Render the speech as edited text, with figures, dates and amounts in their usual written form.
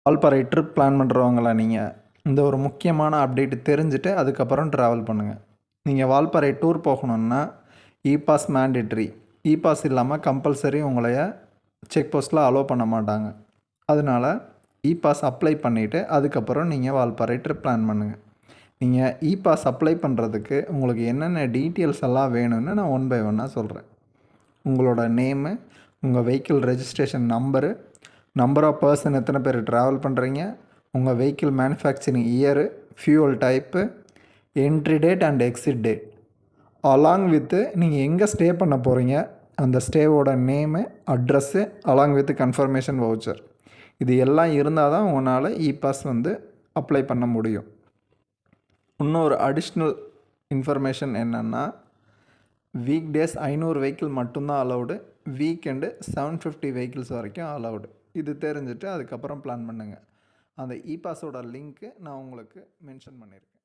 Valparai trip plan பண்ணுறவங்களா நீங்கள்? இந்த ஒரு முக்கியமான அப்டேட் தெரிஞ்சுட்டு அதுக்கப்புறம் ட்ராவல் பண்ணுங்கள். நீங்கள் வால்பாறை டூர் போகணுன்னா பாஸ் மேண்டேட்ரி. பாஸ் இல்லாமல் கம்பல்சரி உங்களைய செக் போஸ்ட்டில் அலோவ் பண்ண மாட்டாங்க. அதனால் பாஸ் அப்ளை பண்ணிவிட்டு அதுக்கப்புறம் நீங்கள் வால்பாறை ட்ரிப் பிளான் பண்ணுங்கள். நீங்கள் பாஸ் அப்ளை பண்ணுறதுக்கு உங்களுக்கு என்னென்ன டீட்டெயில்ஸ் எல்லாம் வேணும்னு நான் ஒன் பை ஒன்னாக சொல்கிறேன். உங்களோட நேமு, உங்கள் vehicle registration number, number of person எத்தனை பேர் ட்ராவல் பண்ணுறீங்க, உங்கள் vehicle manufacturing year, fuel type, entry date and exit date, along with நீங்கள் எங்கே ஸ்டே பண்ண போகிறீங்க, அந்த ஸ்டேவோட name, address, along with confirmation voucher. இது எல்லாம் இருந்தால் தான் உங்களால் பாஸ் அப்ளை பண்ண முடியும். இன்னொரு அடிஷ்னல் இன்ஃபர்மேஷன் என்னென்னா, வீக் டேஸ் 500 வெஹிக்கிள் மட்டும்தான் அலௌடு, வீக்கெண்டு 750 வெஹிக்கிள்ஸ் வரைக்கும் அலௌடு. இது தெரிஞ்சுட்டு அதுக்கப்புறம் பிளான் பண்ணுங்கள். அந்த பாஸோட லிங்க்கு நான் உங்களுக்கு மென்ஷன் பண்ணியிருக்கேன்.